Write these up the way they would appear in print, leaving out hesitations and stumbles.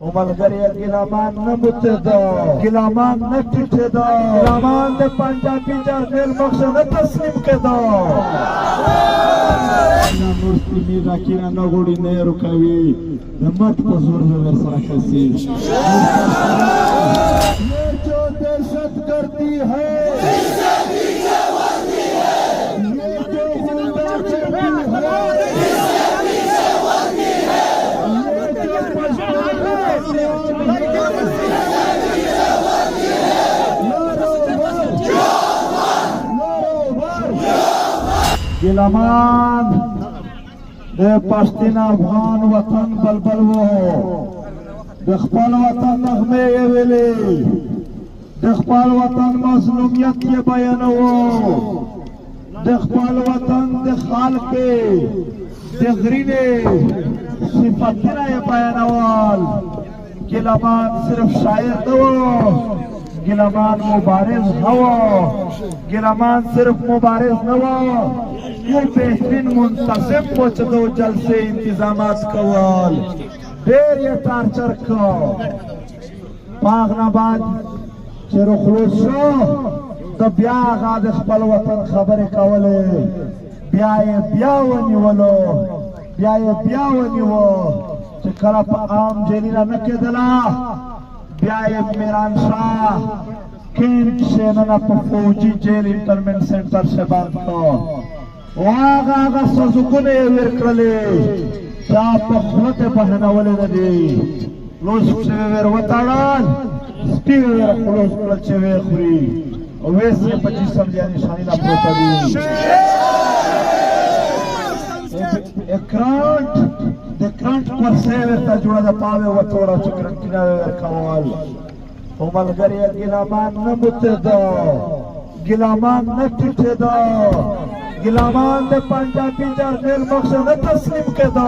ملګری ګلامان نه متدا ګلامان نه ټټدا ګلامان د پنجابي جرنیل مخشه نه تسلیم کېدا نور سپینې راکینه نه غوړي نه رکوي د مټ په زور به سره کسي یہ جو دہشت گردی ہے गिलामान दे पश्तीन अफगान वतन बलबल वो दखपाल वतन नगमे ये वेले दखपाल वतन मजलूमियत के बयान वो दखपाल वतन दखाल के दगरीने सिफतना ये बयान वाल गिलामान सिर्फ शायर दो गिलामान मुबारिज हवा गिलामान सिर्फ मुबारिज न हुआ ये बेहतरीन मुंतजिम पहुंचदो जलसे इंतजामात कवाल देर ये टार्चर को पागनाबाद चेरो खलूस शो तो ब्याह गाद खपल वतन खबर कवले ब्यावनी वलो ब्यावनी वो चकला आम जेलीला नके दला ब्याह मीरान शाह कैंट से ना फौजी जेल इंटरमेंट सेंटर से बात को वागा सजुकुने विरकले चाप खुलते बहना वाले नदी लोस से वेर वताड़ान स्पीकर क्लोज क्लचे वे खुरी वैसे 25 समझिया निशानी ना प्रोतादी एक्रंट देक्रंट पर से वेरता जुड़ा दा पावे वतोड़ा चक्रंट किना वेर कवाल मलगरी गिलामान न मुतदा गिलामान न टिठदा गिलामान दे पंजाबी जरनेल मखसे न तस्लीम केदा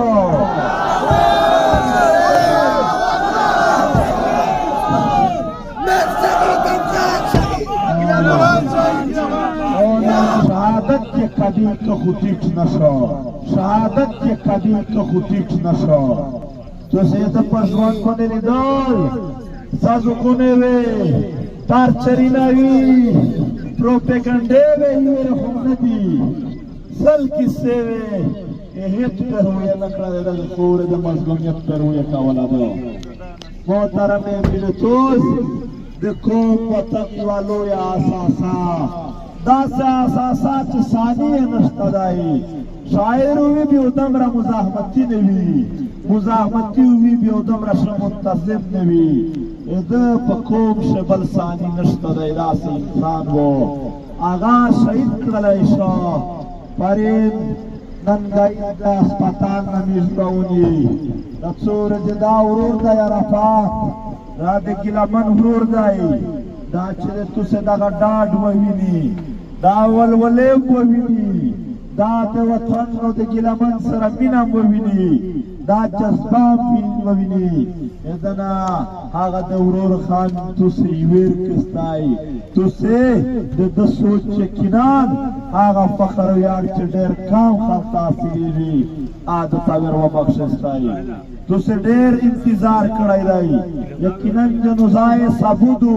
शहादत के कदीम को खुटीट नशा शहादत के कदीम को खुटीट नशा जो सेहत पर जुबान को ने निदाल साजुकुने वे टार्चरी नावी प्रोपेगंडे वे यूर हुनदी सल किस्से वे एहित पर हुए नकड़ा दे कोरे द मजलूमियत पर हुए कावला दो मोहतरम मिलतोस देखो वतन वालों या आसासा दासा आसासा च सानी नस्तदाई शायर हुई भी उदमरा मुजाहमती नवी मुजाहमती हुई भी उदमरा मुंतजिम नवी इधर पकोम शबल सानी नस्तदाई रास इंसान वो आगा शहीद कलाइशा परेन नंगाई दा अस्पताल नमिजबाउनी तत्सोर जदा उरूर दा याराफात राधे गिलामन उरूर दाई दा चले तुसे दागा डाड वहीनी दावल वले वहीनी दा ते वतन नो ते गिलामन सरा बिना वहीनी दा जज्बाब बिन वहीनी एदना आगा दे उरूर खान तुसे यूर किस्ताई तुसे दे सोच किनान आगा फखर यार चडेर काम खता सिली आदत अगर वो बख्शिस्ताई तुसे देर इंतजार कराई रही यकीनन जनुजाए सबूदू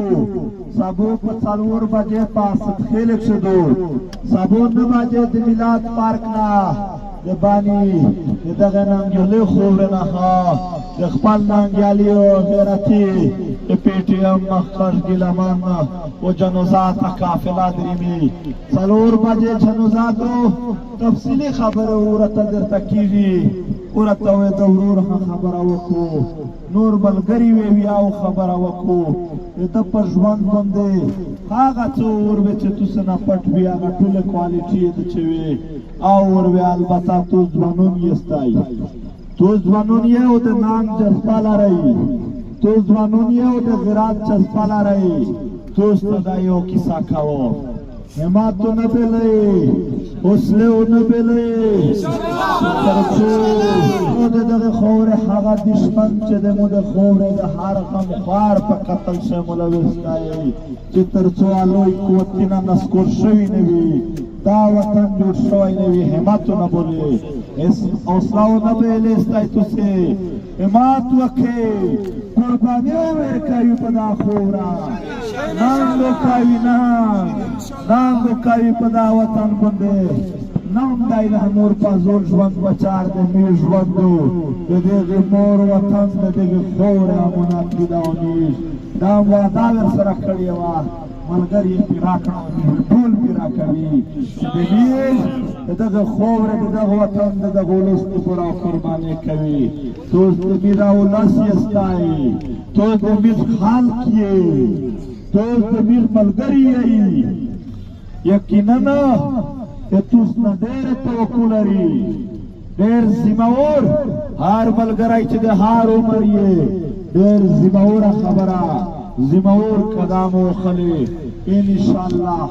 सबू को चलूर बजे पास खेल छुदू सबू न बजे मिलाद पार्क ना ये बानी ये दगनम जो ले खोरे ना हा ये खपाल नांगियालियो मेराती ये पेटीएम मखर गिलामान वो जनुजा था काफिला दरीमी चलूर बजे जनुजा तो तफसीली खबर औरत दर तकीजी औरत वे दौरूर खबर आवको नूर बलगरी वे वियाव खबर आवको ये तब पर जुबान बंदे आगा चोर वे चतुसना पट भी आगा टुले क्वालिटी ये चवे और वे अलबत्ता तो जुबानों यस्ताई तो जुबानों ये उधर नाम जस्पाला रही तो जुबानों ये उधर गिरात जस्पाला रही तो सदाइयों की साखाओ हिम्मत तो न बेले हौसले न बेले तरचो मुझे दे खोरे हागा दुश्मन चे दे मुझे खोरे दे हर कम खार पर कत्ल से मुलविस नाई चित्रचो आलोई कुवत्तीना नस्कोर शवी नवी दावतन जुट शवी नवी हिम्मत तो न बोले इस हौसला न बेले इस्ताई तुसे हिम्मत वखे ځواني ورکوي په دا خوره ننګ کوي ننګ کوي په دا وطن باندې نام دی د نور په زور ژوند بچار د میر ژوند د دغې مور وطن د دغې خورې امانت دا ونیز دا وعده ورسره کړې وه ملګري یې پرې راکړه ټول پرې راکوي چې د میر د دغه خورې د دغه وطن د دغه ولس لپاره قرباني کوي تو د میر اولس یې ستایي تو د میر خلق یې تو د میر ملګري یې یقینا توس نه ډېر توکل لري ډېر ذمہور هر ملګری چې د هر عمر یې ډېر ذمہوره خبره ذمہور قدم وخلي انشاءالله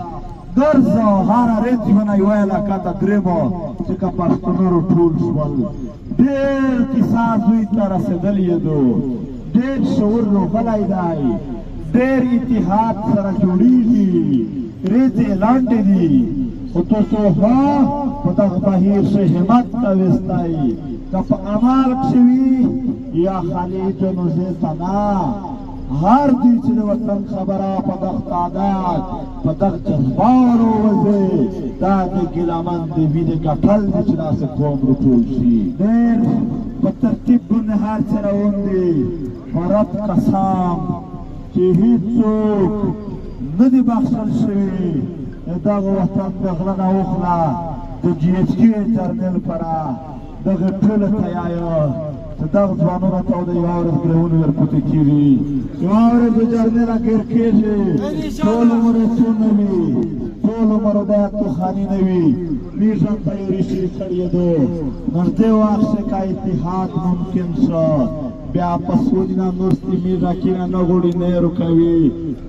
ګرځه هره ورځ ونه یوه علاقه ته درېمو چې که پښتونو ټول شول ډېر کیسه دوی ته رسېدلې دو ډېر شعور روغلی دی ډېر اتحاد سره جوړېږي ریځې لنډې دي خو تاسو په دغه بهیر ښه همت کوئ که په عمل کښې وي یا خالي جنازې ته نه هر دوی چې د وطن خبره په دغه تعداد په دغه جذبانو وځي دا د ګیلهمن د وینې ګټل دي چې داسې قوم راټول شي ډېر په ترتیب باندې هر څه روان دي په رب قسم چې هېڅوک نه دي بخښل شوي دغه وطن د غله نه وخله د جي ایچ کي جرنیل پره دغه ټوله تیایه چې دغه ځوانانو ته د یوه ورځ ګرهونه ورپوتې کېږي یوه ورځ د جرنیله ګیر کېږي ټول عمر یې څو نه وي ټول عمر د توخاني نه وي میژن ته یې ریښې کړېدو نږدې وخت چې که اتحاد ممکن شه بیا په سوچ نه نورستي میژه کینه نه غوړي نه یې روکوي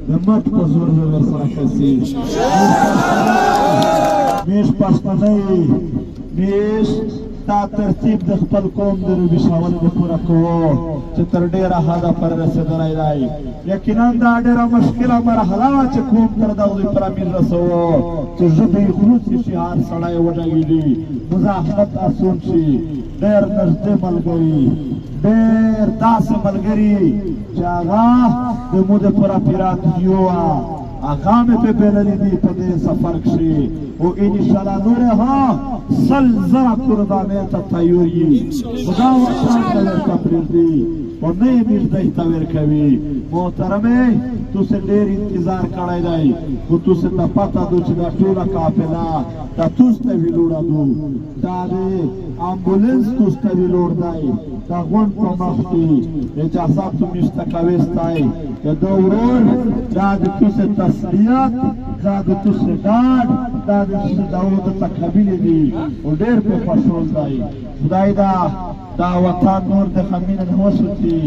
د مټ په زور زور ورسره کسي میژ پښتنۍ میژ دا ترتیب د خپل قوم د روبیشول د پوره کوو چې تر ډېره حده پورې رسېدلی دی یقینا دا ډېره مشکله مرحله وه چې قوم تر دغه پوره امیر رسوو چې ژبې یې خروڅې شي هر سړی وډږېږي مزاحمت اسون شي ډېر نږدې ملګري ډېر داسې ملګري چې هغه د مو د پوره پیراتیو وه هغه مې پې بېللي دي په دې سفر کښې او انشاءالله نورې ها 100,000 قربانۍ ته تیار یي خدا وطن ته ورته پرېږدي او نه یې مېږدۍ ته ورکوي محترمې تاسې ډېر انتظار کړی دی خو تاسې ته پته ده چې دا ټوله قافله دا تاسو ته ویلوړه ده دا د امبولانس تاسو ته ویلوړ دی دا غونډ په مخ کې اجازات موږ ته کوستی دا ورور دا د تاسې تسلیت دا د تاسې ډاډ دا د ته قبیلې دي او ډېر پې خوشحال دی خدای دا وطن نور د خمینه نه وسوځي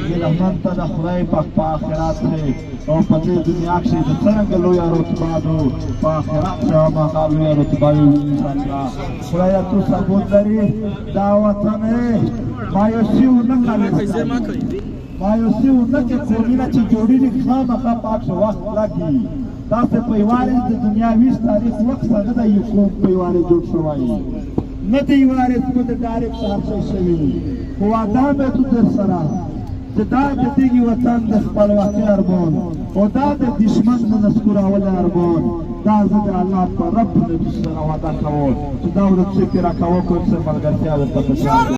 ګیلهمن ته د خدای پاک په آخرت کې او په دې دنیا کښې د څرنګه لویه رتبه ده په آخرت کښې هماغه لویه رتبه وي انشاءالله خدایه تو ثبوت لري دا وطن مایوسي ونه کوي مایوسي ونه کړي قومونه چې جوړېږي خامخا په هغه وخت لګي تاسې په یوه ورځ د دنیا 20 تاریخ وخت نه دی یو قوم په یوه ورځ جوړ شوی نه دی یوه ورځ باندې ډایرکټ هر شی شوي خو وعده مې تو در سره چې دا د دغې وطن د خپلواکۍ ارمان او دا د دشمن د نسکورولو ارمان دا زه د الله په رب نه سره وعده کوم چې دا ورځ چې پرې راکوه کوم څه ملګرتیا درته په